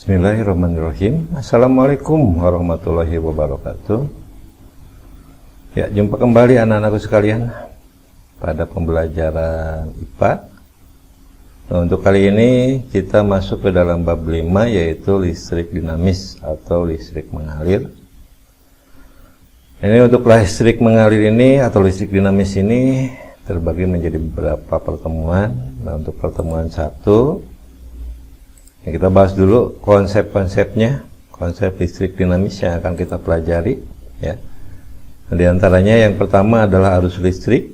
Bismillahirrahmanirrahim. Assalamualaikum warahmatullahi wabarakatuh. Ya, jumpa kembali anak-anakku sekalian pada pembelajaran IPA. Nah, untuk kali ini kita masuk ke dalam bab 5, yaitu listrik dinamis atau listrik mengalir. Ini untuk listrik mengalir ini atau listrik dinamis ini terbagi menjadi beberapa pertemuan. Nah, untuk pertemuan 1 kita bahas dulu konsep-konsepnya, konsep listrik dinamis yang akan kita pelajari, ya. Di antaranya yang pertama adalah arus listrik,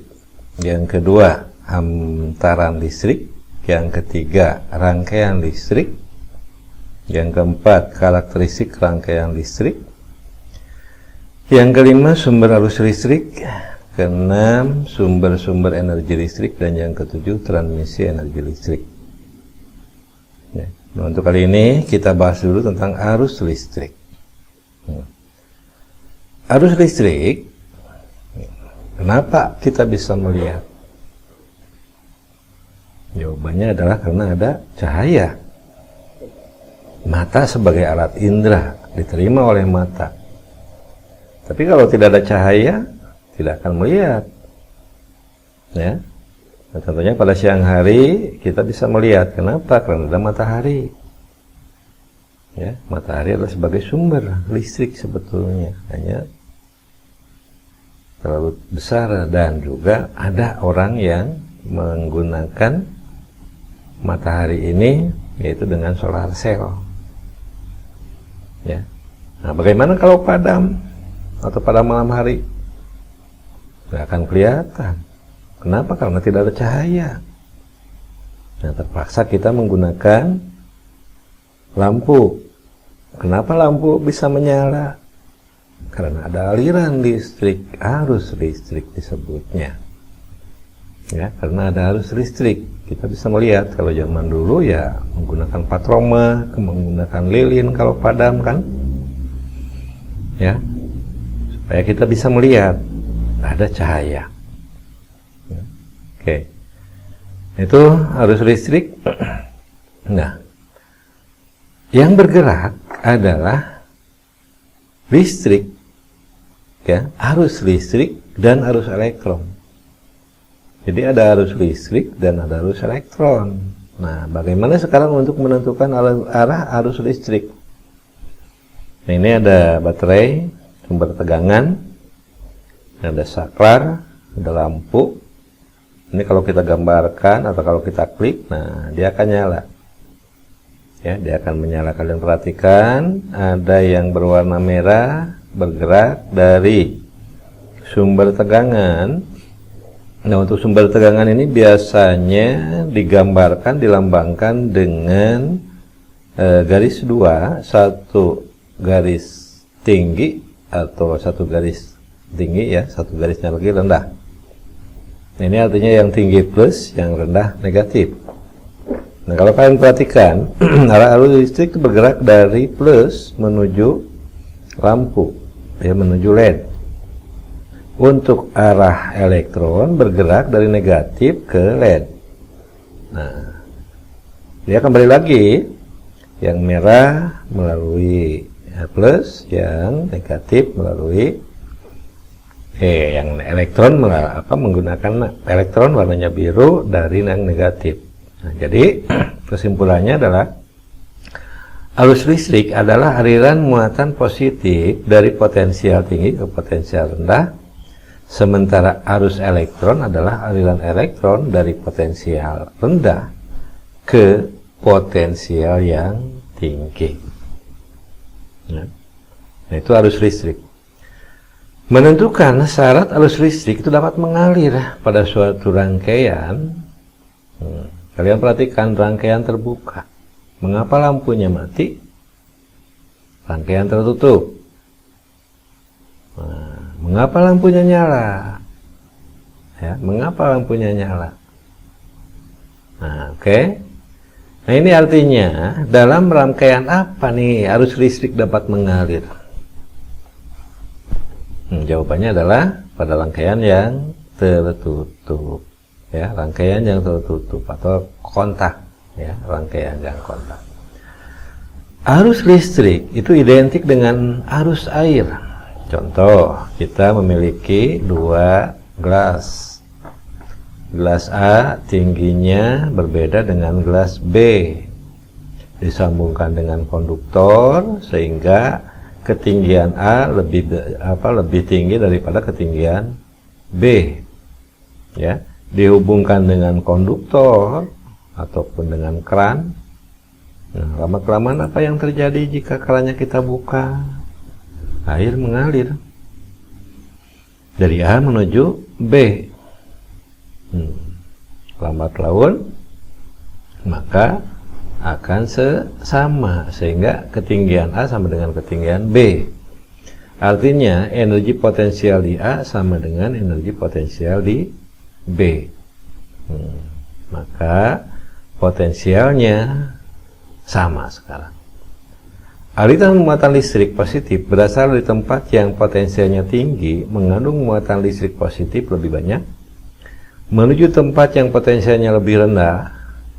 yang kedua hantaran listrik, yang ketiga rangkaian listrik, yang keempat karakteristik rangkaian listrik, yang kelima sumber arus listrik, keenam sumber-sumber energi listrik, dan yang ketujuh transmisi energi listrik. Ya. Nah, untuk kali ini kita bahas dulu tentang arus listrik. Arus listrik, kenapa kita bisa melihat? Jawabannya adalah karena ada cahaya. Mata sebagai alat indera diterima oleh mata. Tapi kalau tidak ada cahaya, tidak akan melihat. Ya. Nah, contohnya pada siang hari kita bisa melihat. Kenapa? Karena ada matahari. Ya, matahari adalah sebagai sumber listrik sebetulnya. Hanya terlalu besar, dan juga ada orang yang menggunakan matahari ini yaitu dengan solar cell. Ya. Nah, bagaimana kalau padam atau pada malam hari? Nggak akan kelihatan. Kenapa? Karena tidak ada cahaya. Nah, terpaksa kita menggunakan lampu. Kenapa lampu bisa menyala? Karena ada aliran listrik, arus listrik disebutnya. Ya, karena ada arus listrik, kita bisa melihat. Kalau zaman dulu ya menggunakan patroma, menggunakan lilin kalau padam kan. Ya. Supaya kita bisa melihat ada cahaya. Oke, itu arus listrik. Nah, yang bergerak adalah listrik, ya, arus listrik dan arus elektron. Jadi ada arus listrik dan ada arus elektron. Nah, bagaimana sekarang untuk menentukan arah arus listrik? Nah, ini ada baterai, sumber tegangan, ada saklar, ada lampu. Ini kalau kita gambarkan atau kalau kita klik, nah dia akan nyala. Ya, dia akan menyala. Kalian perhatikan, ada yang berwarna merah bergerak dari sumber tegangan. Nah, untuk sumber tegangan ini biasanya digambarkan, dilambangkan dengan garis 2, satu garis tinggi atau satu garis tinggi, ya, satu garisnya lagi rendah. Ini artinya yang tinggi plus, yang rendah negatif. Nah, kalau kalian perhatikan, arah arus listrik itu bergerak dari plus menuju lampu, ya, menuju LED. Untuk arah elektron bergerak dari negatif ke LED. Nah, dia kembali lagi, yang merah melalui plus, yang negatif melalui yang elektron menggunakan elektron warnanya biru dari yang negatif. Nah, jadi kesimpulannya adalah arus listrik adalah aliran muatan positif dari potensial tinggi ke potensial rendah, sementara arus elektron adalah aliran elektron dari potensial rendah ke potensial yang tinggi. Nah, itu arus listrik. Menentukan syarat arus listrik itu dapat mengalir pada suatu rangkaian. Kalian perhatikan rangkaian terbuka. Mengapa lampunya mati? Rangkaian tertutup. Nah, mengapa lampunya nyala? Ya, mengapa lampunya nyala? Nah, oke. Nah, ini artinya dalam rangkaian apa nih arus listrik dapat mengalir? Jawabannya adalah pada rangkaian yang tertutup, ya, rangkaian yang tertutup atau kontak, ya, rangkaian yang kontak. Arus listrik itu identik dengan arus air. Contoh, kita memiliki dua gelas. Gelas A tingginya berbeda dengan gelas B. Disambungkan dengan konduktor sehingga ketinggian A lebih tinggi daripada ketinggian B. Ya, dihubungkan dengan konduktor ataupun dengan keran. Nah, lama-kelamaan apa yang terjadi jika kerannya kita buka? Air mengalir dari A menuju B. Lambat laun maka akan sama sehingga ketinggian A sama dengan ketinggian B. Artinya energi potensial di A sama dengan energi potensial di B. Maka potensialnya sama sekarang. Aliran muatan listrik positif berasal dari tempat yang potensialnya tinggi mengandung muatan listrik positif lebih banyak, menuju tempat yang potensialnya lebih rendah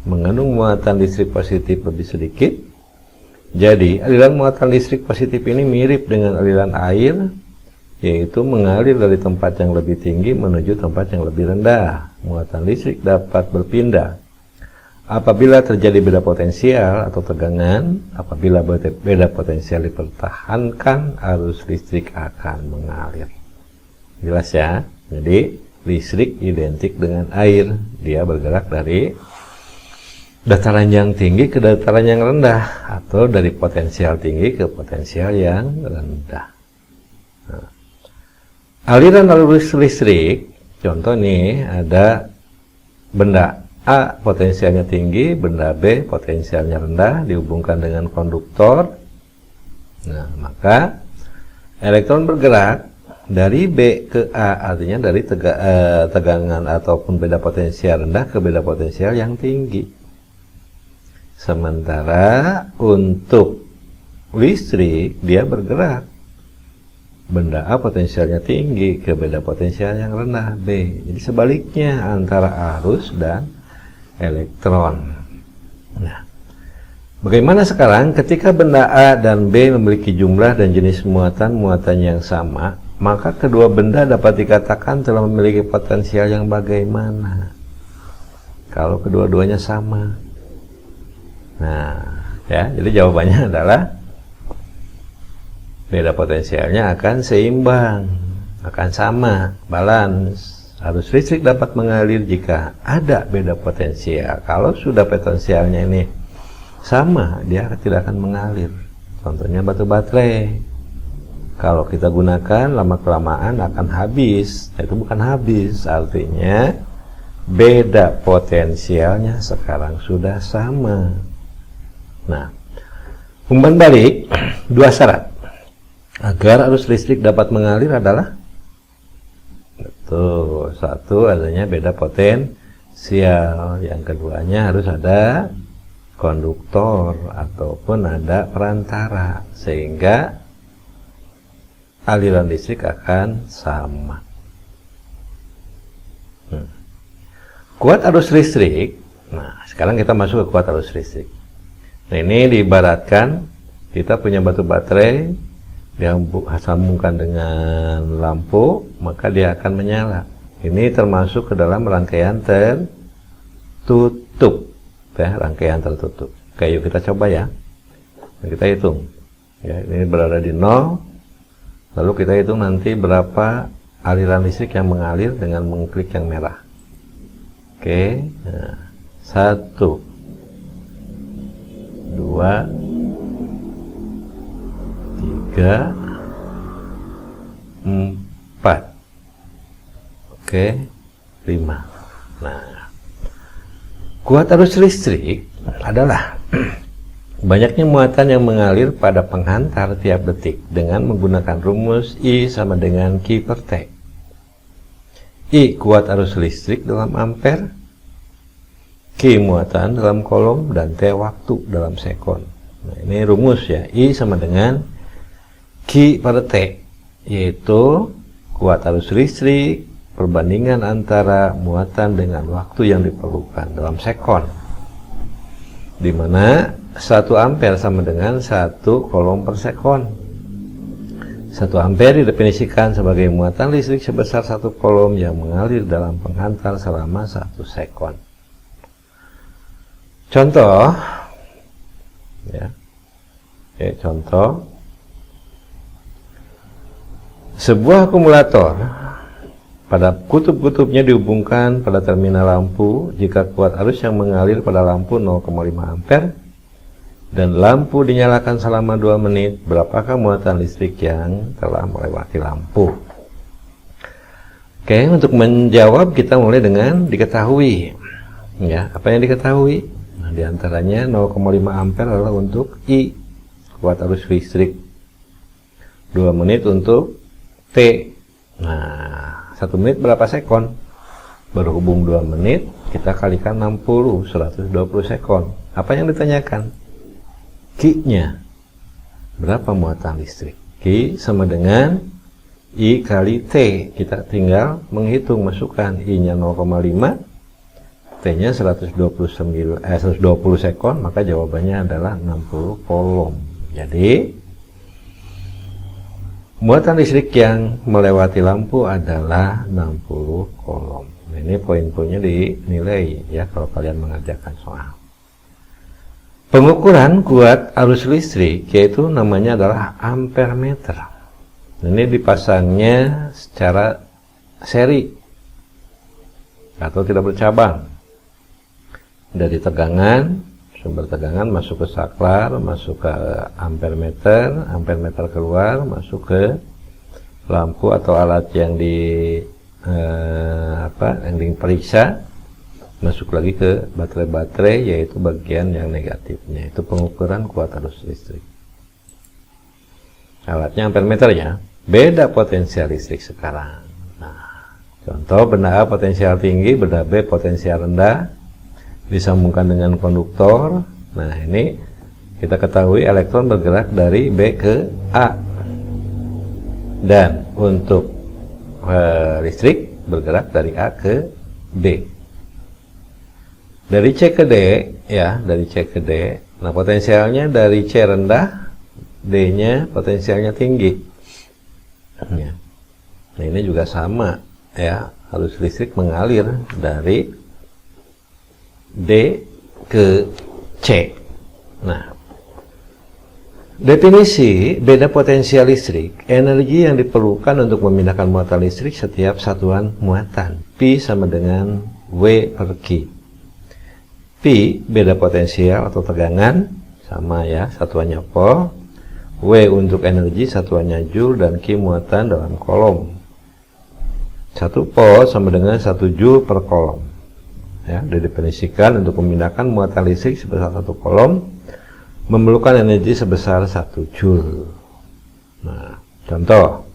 mengandung muatan listrik positif lebih sedikit. Jadi aliran muatan listrik positif ini mirip dengan aliran air, yaitu mengalir dari tempat yang lebih tinggi menuju tempat yang lebih rendah. Muatan listrik dapat berpindah apabila terjadi beda potensial atau tegangan. Apabila beda potensial dipertahankan, arus listrik akan mengalir. Jelas ya? Jadi listrik identik dengan air. Dia bergerak dari dataran yang tinggi ke dataran yang rendah, atau dari potensial tinggi ke potensial yang rendah. Nah, aliran arus listrik, contoh nih, ada benda A potensialnya tinggi, benda B potensialnya rendah, dihubungkan dengan konduktor. Nah, maka elektron bergerak dari B ke A, artinya dari tegangan ataupun beda potensial rendah ke beda potensial yang tinggi. Sementara untuk listrik dia bergerak, benda A potensialnya tinggi ke beda potensial yang rendah B. Jadi sebaliknya antara arus dan elektron. Nah, bagaimana sekarang ketika benda A dan B memiliki jumlah dan jenis muatan yang sama, maka kedua benda dapat dikatakan telah memiliki potensial yang bagaimana kalau kedua-duanya sama? Nah, ya, jadi jawabannya adalah beda potensialnya akan seimbang, akan sama, balance. Arus listrik dapat mengalir jika ada beda potensial. Kalau sudah potensialnya ini sama, dia tidak akan mengalir. Contohnya batu baterai. Kalau kita gunakan lama-kelamaan akan habis. Nah, itu bukan habis, artinya beda potensialnya sekarang sudah sama. Nah, umpan balik, dua syarat agar arus listrik dapat mengalir adalah satu, adanya beda potensial. Yang keduanya harus ada konduktor ataupun ada perantara sehingga aliran listrik akan sama. Kuat arus listrik. Nah, sekarang kita masuk ke kuat arus listrik. Nah, ini diibaratkan kita punya batu baterai, dia sambungkan dengan lampu, maka dia akan menyala. Ini termasuk ke dalam rangkaian tertutup, ya, rangkaian tertutup. Oke, yuk kita coba ya. Nah, kita hitung. Ya, ini berada di 0. Lalu kita hitung nanti berapa aliran listrik yang mengalir dengan mengklik yang merah. Oke, nah, 1, 2, 3, 4, oke, 5. Nah, kuat arus listrik adalah banyaknya muatan yang mengalir pada penghantar tiap detik dengan menggunakan rumus I sama dengan Q per T. I kuat arus listrik dalam ampere, Q muatan dalam kolom, dan T waktu dalam sekon. Nah, ini rumus ya, I sama dengan Q per T, yaitu kuat arus listrik perbandingan antara muatan dengan waktu yang diperlukan dalam sekon, di mana 1 ampere sama dengan 1 coulomb per sekon. 1 ampere didefinisikan sebagai muatan listrik sebesar 1 coulomb yang mengalir dalam penghantar selama 1 sekon. Contoh, ya. Oke, contoh. Sebuah akumulator pada kutub-kutubnya dihubungkan pada terminal lampu jika kuat arus yang mengalir pada lampu 0,5 ampere dan lampu dinyalakan selama 2 menit, berapakah muatan listrik yang telah melewati lampu? Oke, untuk menjawab kita mulai dengan diketahui. Ya, apa yang diketahui? Nah, diantaranya 0,5 ampere adalah untuk I, kuat arus listrik. 2 menit untuk T. Nah, 1 menit berapa sekon? Berhubung 2 menit, kita kalikan 60, 120 sekon. Apa yang ditanyakan? Q-nya. Berapa muatan listrik? Q sama dengan I kali T. Kita tinggal menghitung, masukkan I-nya 0,5, T-nya 120 sekon, maka jawabannya adalah 60 coulomb. Jadi muatan listrik yang melewati lampu adalah 60 coulomb. Ini poin-poinnya dinilai ya kalau kalian mengerjakan soal. Pengukuran kuat arus listrik yaitu namanya adalah ampere meter. Ini dipasangnya secara seri atau tidak bercabang. Dari tegangan, sumber tegangan masuk ke saklar, masuk ke ampere meter keluar, masuk ke lampu atau alat yang yang diperiksa, masuk lagi ke baterai-baterai, yaitu bagian yang negatifnya. Itu pengukuran kuat arus listrik. Alatnya ampere meternya, beda potensial listrik sekarang. Nah, contoh benda A potensial tinggi, benda B potensial rendah, disambungkan dengan konduktor. Nah, ini kita ketahui elektron bergerak dari B ke A, dan untuk listrik bergerak dari A ke B. Dari C ke D, ya, dari C ke D. Nah, potensialnya dari C rendah, D-nya potensialnya tinggi. Ya. Nah, ini juga sama, ya, arus listrik mengalir dari D ke C. Nah, definisi beda potensial listrik, energi yang diperlukan untuk memindahkan muatan listrik setiap satuan muatan. P sama dengan W per Q. P beda potensial atau tegangan, sama ya, satuannya volt. W untuk energi, satuannya joule, dan Q muatan dalam coulomb. 1 volt sama dengan 1 joule per coulomb. Ya, didefinisikan untuk memindahkan muatan listrik sebesar 1 coulomb memerlukan energi sebesar 1 joule. Nah, contoh,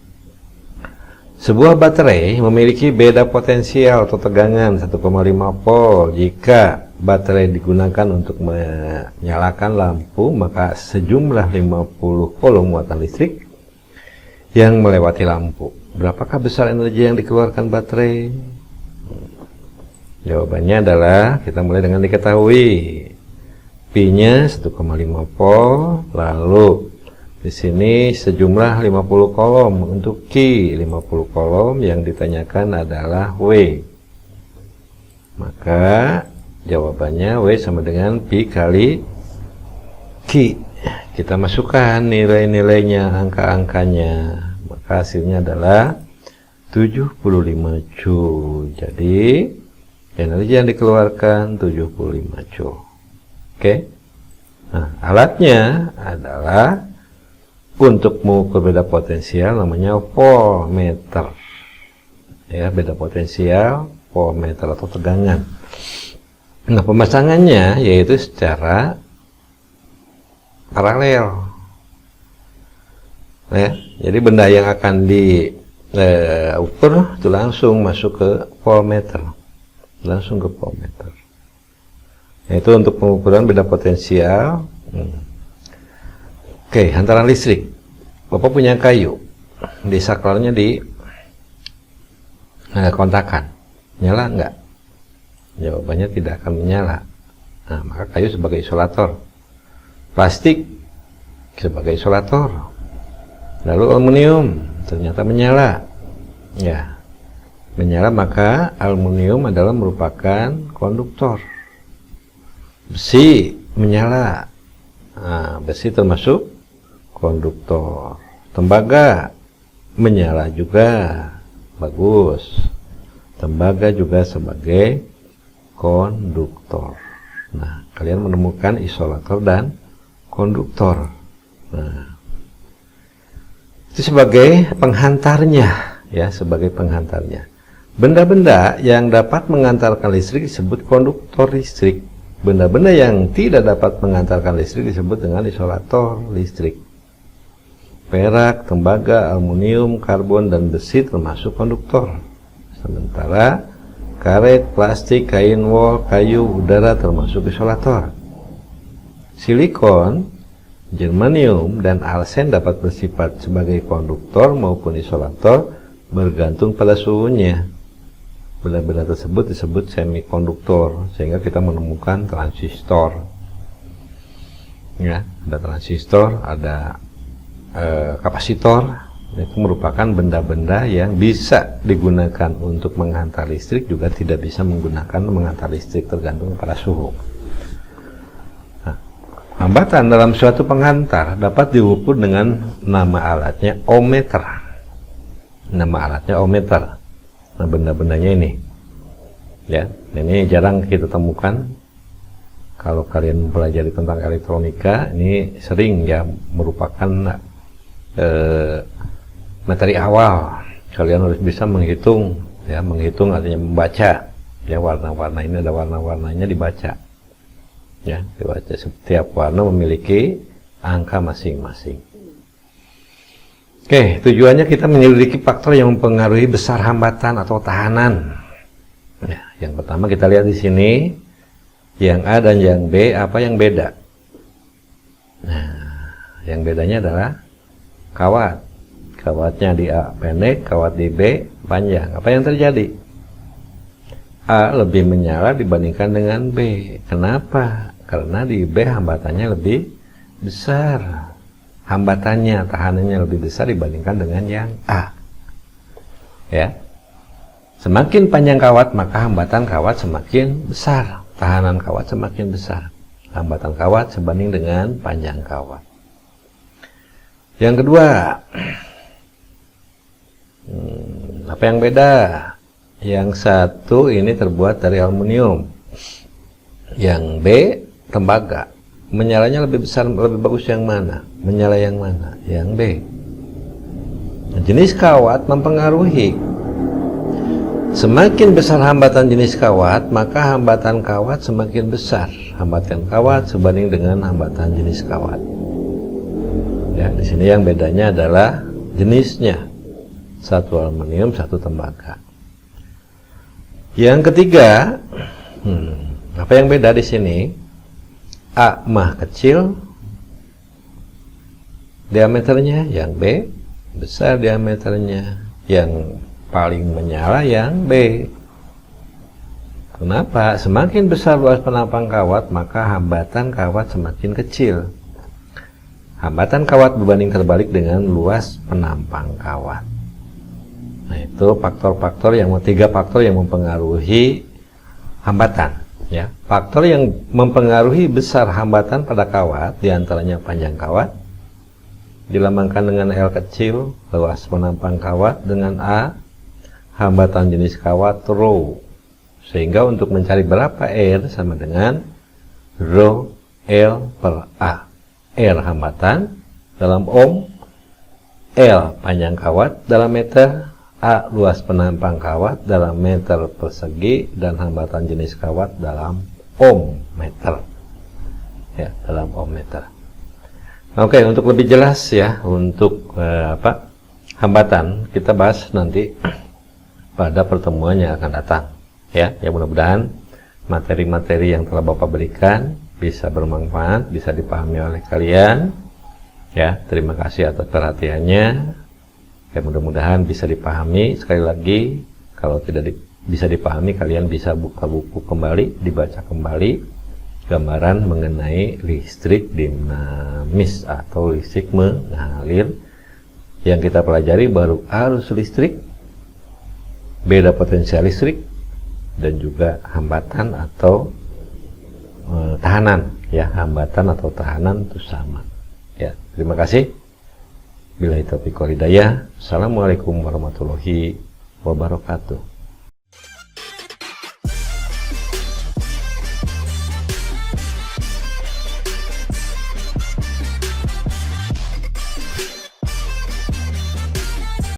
sebuah baterai memiliki beda potensial atau tegangan 1,5 volt. Jika baterai digunakan untuk menyalakan lampu, maka sejumlah 50 coulomb muatan listrik yang melewati lampu. Berapakah besar energi yang dikeluarkan baterai? Jawabannya adalah, kita mulai dengan diketahui. P-nya 1,5 volt, lalu di sini sejumlah 50 coulomb. Untuk Q 50 coulomb, yang ditanyakan adalah W. Maka jawabannya W sama dengan P kali Q. Kita masukkan nilai-nilainya, angka-angkanya. Maka hasilnya adalah 75 joule. Jadi energi yang dikeluarkan 75 joule. Oke. Nah, alatnya adalah untuk mengukur beda potensial, namanya voltmeter. Ya, beda potensial, voltmeter atau tegangan. Nah, pemasangannya yaitu secara paralel. Ya, jadi benda yang akan diukur itu langsung masuk ke voltmeter. Langsung ke voltmeter. Itu untuk pengukuran beda potensial. Oke, hantaran listrik. Bapak punya kayu, di saklarnya di kontakan, nyala enggak? Jawabannya tidak akan menyala. Nah, maka kayu sebagai isolator. plastik sebagai isolator. Lalu aluminium ternyata menyala. Ya, menyala, maka aluminium adalah merupakan konduktor. Besi menyala. Nah, besi termasuk konduktor. Tembaga menyala juga, bagus. Tembaga juga sebagai konduktor. Nah, kalian menemukan isolator dan konduktor. Nah, itu sebagai penghantarnya, ya, sebagai penghantarnya. Benda-benda yang dapat mengantarkan listrik disebut konduktor listrik. Benda-benda yang tidak dapat mengantarkan listrik disebut dengan isolator listrik. Perak, tembaga, aluminium, karbon, dan besi termasuk konduktor. Sementara karet, plastik, kain wol, kayu, udara termasuk isolator. Silikon, germanium, dan arsen dapat bersifat sebagai konduktor maupun isolator bergantung pada suhunya. Benda-benda tersebut disebut semikonduktor, sehingga kita menemukan transistor. Ya, ada transistor, ada kapasitor. Itu merupakan benda-benda yang bisa digunakan untuk menghantar listrik, juga tidak bisa menghantar listrik, tergantung pada suhu. Nah, hambatan dalam suatu penghantar dapat diukur dengan nama alatnya ohmmeter. Nama alatnya ohmmeter. Nah, benda-bendanya ini, ya, ini jarang kita temukan. Kalau kalian mempelajari tentang elektronika, ini sering ya merupakan materi awal. Kalian harus bisa menghitung, ya, menghitung artinya membaca, ya, warna-warna ini ada warna-warnanya dibaca, ya, dibaca. Setiap warna memiliki angka masing-masing. Oke, tujuannya kita menyelidiki faktor yang mempengaruhi besar hambatan atau tahanan. Ya, yang pertama kita lihat di sini, yang A dan yang B, apa yang beda? Nah, yang bedanya adalah kawat. Kawatnya di A pendek, kawat di B panjang. Apa yang terjadi? A lebih menyala dibandingkan dengan B. Kenapa? Karena di B hambatannya lebih besar. Hambatannya, tahanannya lebih besar dibandingkan dengan yang A. Ya. Semakin panjang kawat, maka hambatan kawat semakin besar. Tahanan kawat semakin besar. Hambatan kawat sebanding dengan panjang kawat. Yang kedua, apa yang beda? Yang satu ini terbuat dari aluminium. Yang B, tembaga. Menyalanya lebih besar, lebih bagus yang mana? Menyala yang mana? Yang B. Nah, jenis kawat mempengaruhi. Semakin besar hambatan jenis kawat, maka hambatan kawat semakin besar. Hambatan kawat sebanding dengan hambatan jenis kawat. Ya, di sini yang bedanya adalah jenisnya. Satu aluminium, satu tembaga. Yang ketiga, apa yang beda di sini? A mah kecil diameternya, yang B besar diameternya. Yang paling menyala yang B. Kenapa? Semakin besar luas penampang kawat, maka hambatan kawat semakin kecil. Hambatan kawat berbanding terbalik dengan luas penampang kawat. Nah, itu faktor-faktor yang, tiga faktor yang mempengaruhi hambatan. Ya, faktor yang mempengaruhi besar hambatan pada kawat, diantaranya panjang kawat, dilambangkan dengan L kecil, luas penampang kawat, dengan A, hambatan jenis kawat rho. Sehingga untuk mencari berapa R sama dengan rho L per A. R hambatan dalam ohm, L panjang kawat dalam meter, A luas penampang kawat dalam meter persegi, dan hambatan jenis kawat dalam ohm meter. Ya, dalam ohm meter. Oke, untuk lebih jelas ya, untuk hambatan kita bahas nanti pada pertemuan yang akan datang. Ya, mudah-mudahan materi-materi yang telah Bapak berikan bisa bermanfaat, bisa dipahami oleh kalian. Ya, terima kasih atas perhatiannya. Ya, mudah-mudahan bisa dipahami. Sekali lagi, kalau tidak bisa dipahami, kalian bisa buka buku kembali, dibaca kembali. gambaran mengenai listrik dinamis atau listrik mengalir. Yang kita pelajari baru arus listrik, beda potensial listrik, dan juga hambatan atau tahanan. Ya, hambatan atau tahanan itu sama. Ya, terima kasih. Billahi taufiq wal hidayah. Assalamualaikum warahmatullahi wabarakatuh.